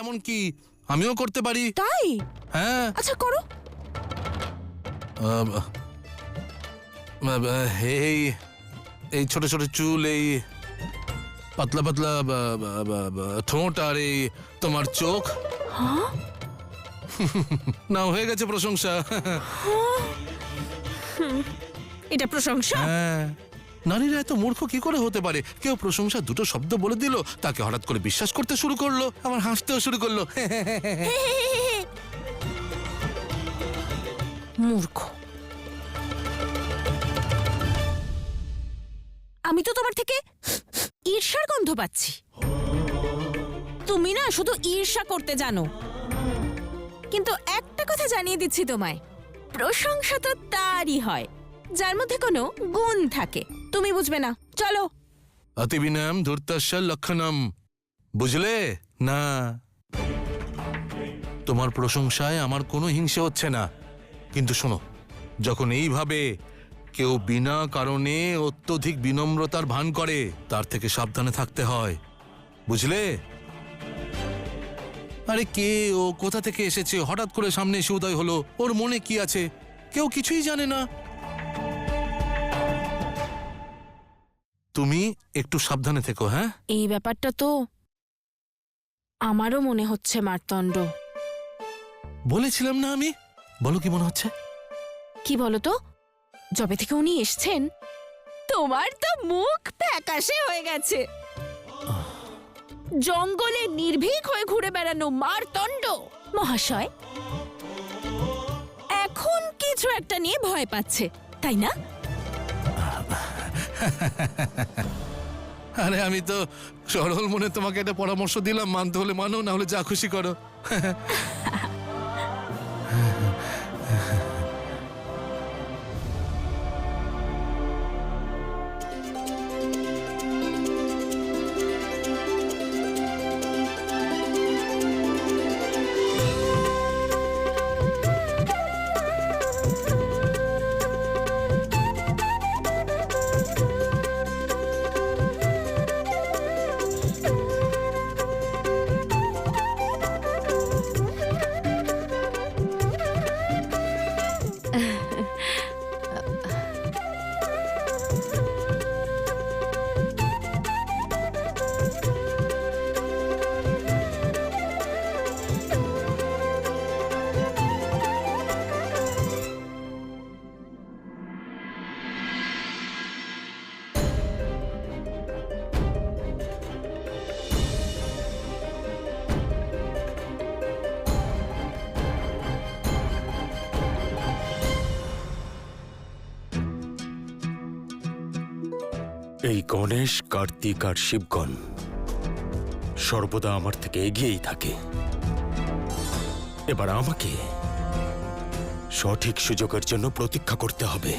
এমন কি আমিও করতে পারি। তাই? হ্যাঁ। আচ্ছা করো। এই এই ছোট ছোট চুল, এই পাতলা পাতলা ঠোঁট, আর এই তোমার চোখ। হ্যাঁ? না, হয়ে গেছে প্রশংসা। এটা প্রশংসা? হ্যাঁ, নারীরা এত মূর্খ কি করে হতে পারে? কেউ প্রশংসা দুটো শব্দ বলে দিল, তাকে হঠাৎ করে বিশ্বাস করতে শুরু করলো, আবার হাসতেও শুরু করলো। মূর্খ। আমি তো তোমার থেকে ঈর্ষার গন্ধ পাচ্ছি। তুমি না শুধু ঈর্ষা করতে জানো। কিন্তু একটা কথা জানিয়ে দিচ্ছি তোমায়, প্রশংসা তো তারই হয় যার মধ্যে কোনো গুণ থাকে। তুমি বুঝবে না। চলো। অতিবিনম ধূর্তস্য লক্ষণম, বুঝলে না? তোমার প্রশংসায় আমার কোনো হিংসে হচ্ছে না, কিন্তু শোনো, যখন এইভাবে কেউ বিনা কারণে অত্যধিক বিনম্রতার ভান করে, তার থেকে সাবধানে থাকতে হয়, বুঝলে? আরে কে ও, কোথা থেকে এসেছে, হঠাৎ করে সামনে এসে উদয় হলো, ওর মনে কি আছে, কেউ কিছুই জানে না। তুমি একটু সাবধানে থেকো। হ্যাঁ, এই ব্যাপারটা তো আমারও মনে হচ্ছে মার্তণ্ড। বলেছিলাম না আমি? বলো কি মনে হচ্ছে? কি বলো তো, যবে থেকে উনি এসছেন তোমার তো মুখ ফ্যাকাশে হয়ে গেছে। জঙ্গলে নির্ভীক হয়ে ঘুরে বেড়ানো মার্তণ্ড মহাশয় এখন কিছু একটা নিয়ে ভয় পাচ্ছে, তাই না? আরে আমি তো সরল মনে তোমাকে একটা পরামর্শ দিলাম, মানতে হলে মানো, না হলে যা খুশি করো। এই গণেশ, কার্তিক আর শিবগণ সর্বদা আমার থেকে এগিয়েই থাকে। এবার আমাকে সঠিক সুযোগের জন্য প্রতীক্ষা করতে হবে।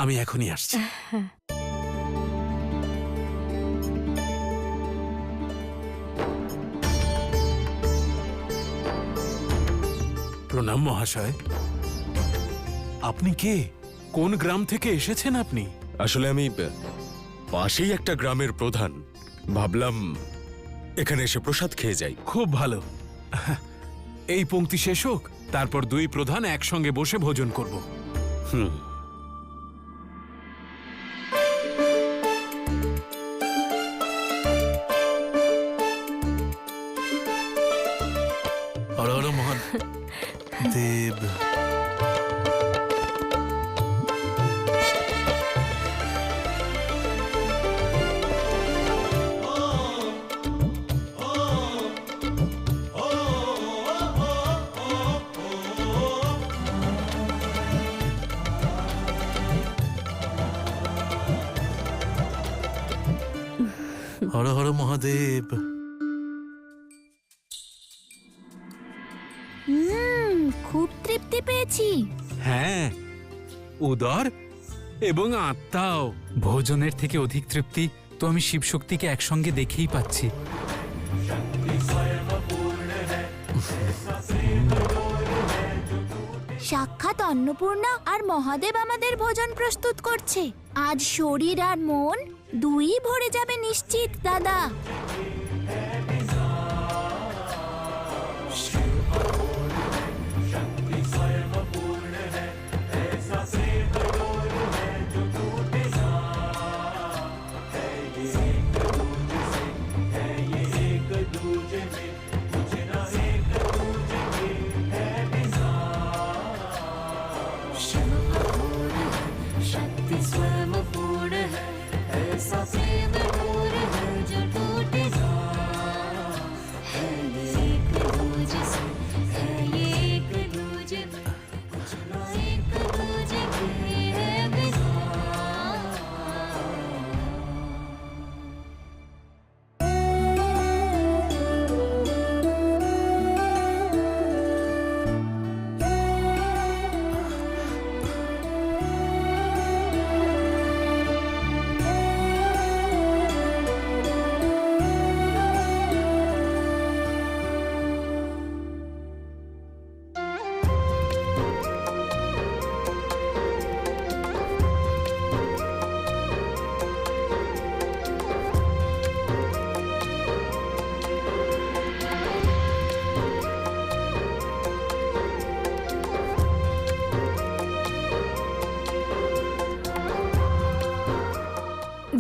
আমি এখনই আসছি। প্রণাম মহাশয়। আপনি কে? কোন গ্রাম থেকে এসেছেন আপনি? আসলে আমি পাশেই একটা গ্রামের প্রধান, ভাবলাম এখানে এসে প্রসাদ খেয়ে যাই। খুব ভালো। এই পংক্তি শেষ হোক, তারপর দুই প্রধান একসঙ্গে বসে ভোজন করব। হর হর মহাদেব। হর হর মহাদেব। খুব তৃপ্তি পেয়েছি। হ্যাঁ, উদর এবং আত্মাও। ভোজনের থেকে অধিক তৃপ্তি তো আমি শিবশক্তিকে একসঙ্গে দেখেই পাচ্ছি। সাক্ষাৎ অন্নপূর্ণা আর মহাদেব আমাদের ভোজন প্রস্তুত করছে। আজ শরীর আর মন দুই ভরে যাবে নিশ্চিত দাদা।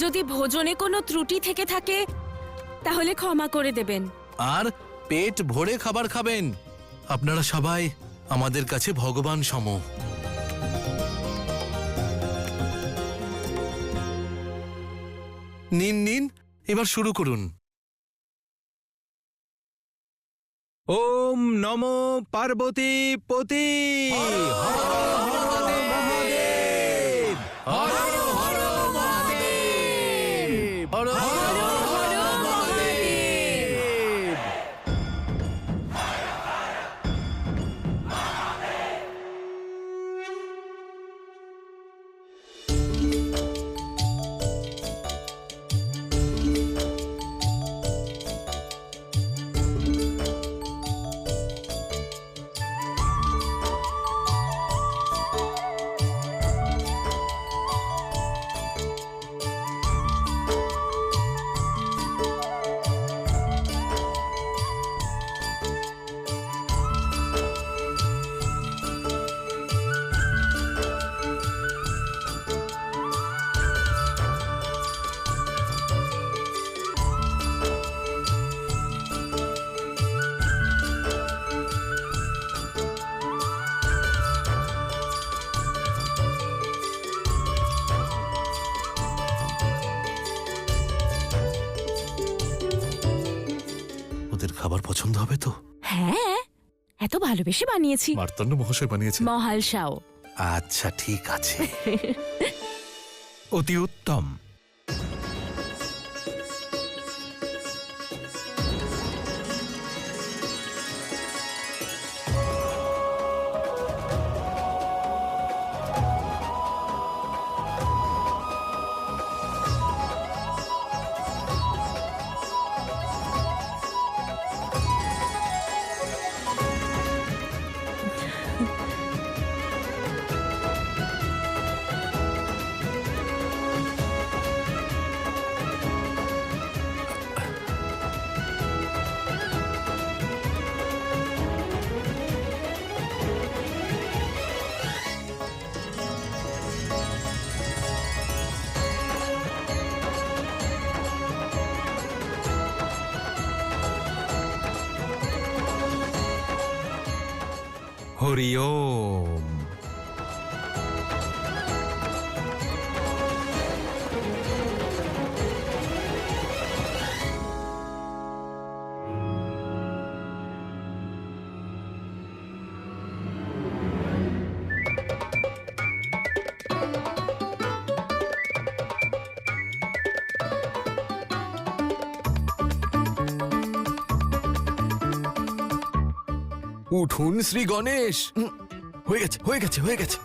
যদি ভোজনে কোনো ত্রুটি থেকে থাকে তাহলে ক্ষমা করে দেবেন। আর পেট ভরে খাবার খাবেন। আপনারা সবাই আমাদের কাছে ভগবান সম। নিন নিন, এবার শুরু করুন। ওম নমো পার্বতী পতি। ওদের খাবার পছন্দ হবে তো? হ্যাঁ, এত ভালোবেসে বানিয়েছি। মার্তণ্ড মহাশয় বানিয়েছে? মহাল সাও। আচ্ছা ঠিক আছে। অতি উত্তম। হরি ওম। উঠুন শ্রী গণেশ। হয়ে গেছে হয়ে গেছে হয়ে গেছে।